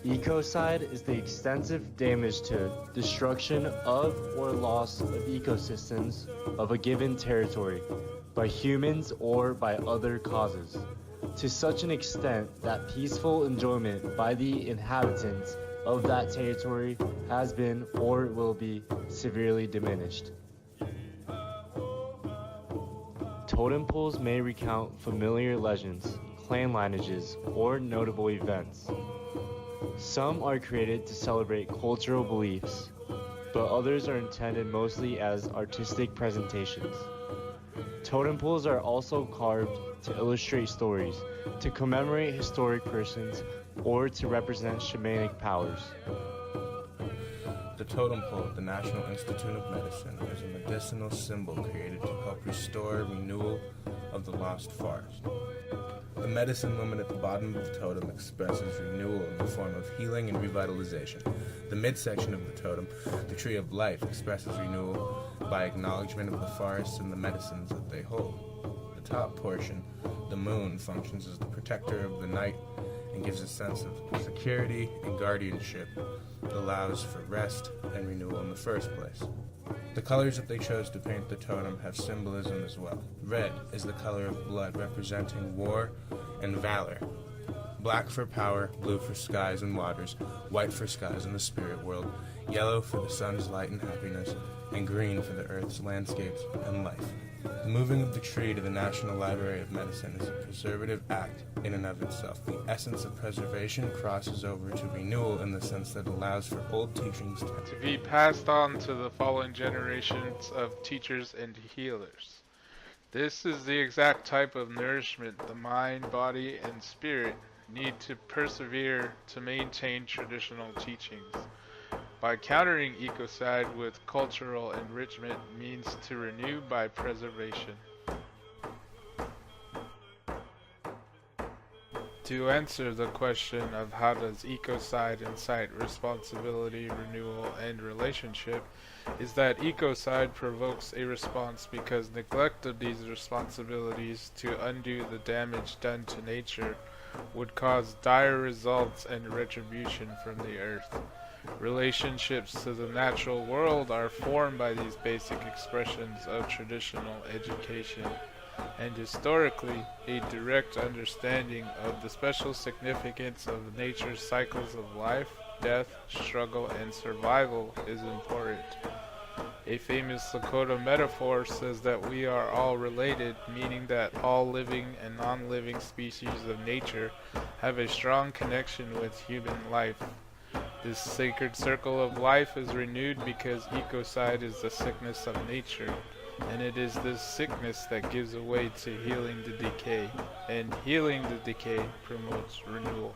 Ecocide is the extensive damage to destruction of or loss of ecosystems of a given territory by humans or by other causes, to such an extent that peaceful enjoyment by the inhabitants of that territory has been or will be severely diminished. Totem poles may recount familiar legends, clan lineages, or notable events. Some are created to celebrate cultural beliefs, but others are intended mostly as artistic presentations. Totem poles are also carved to illustrate stories, to commemorate historic persons, or to represent shamanic powers. The totem pole at the National Institute of Medicine is a medicinal symbol created to help restore renewal of the lost forest. The medicine woman at the bottom of the totem expresses renewal in the form of healing and revitalization. The midsection of the totem, the tree of life, expresses renewal by acknowledgement of the forests and the medicines that they hold. The top portion, the moon, functions as the protector of the night and gives a sense of security and guardianship that allows for rest and renewal in the first place. The colors that they chose to paint the totem have symbolism as well. Red is the color of blood, representing war and valor. Black for power, blue for skies and waters, white for skies and the spirit world, yellow for the sun's light and happiness, and green for the earth's landscapes and life. The moving of the tree to the National Library of Medicine is a preservative act in and of itself. The essence of preservation crosses over to renewal in the sense that allows for old teachings to be passed on to the following generations of teachers and healers. This is the exact type of nourishment the mind, body, and spirit need to persevere to maintain traditional teachings. By countering ecocide with cultural enrichment means to renew by preservation. To answer the question of how does ecocide incite responsibility, renewal, and relationship, is that ecocide provokes a response because neglect of these responsibilities to undo the damage done to nature would cause dire results and retribution from the earth. Relationships to the natural world are formed by these basic expressions of traditional education, and historically, a direct understanding of the special significance of nature's cycles of life, death, struggle, and survival is important. A famous Lakota metaphor says that we are all related, meaning that all living and non-living species of nature have a strong connection with human life. This sacred circle of life is renewed because ecocide is the sickness of nature, and it is this sickness that gives way to healing the decay, and healing the decay promotes renewal.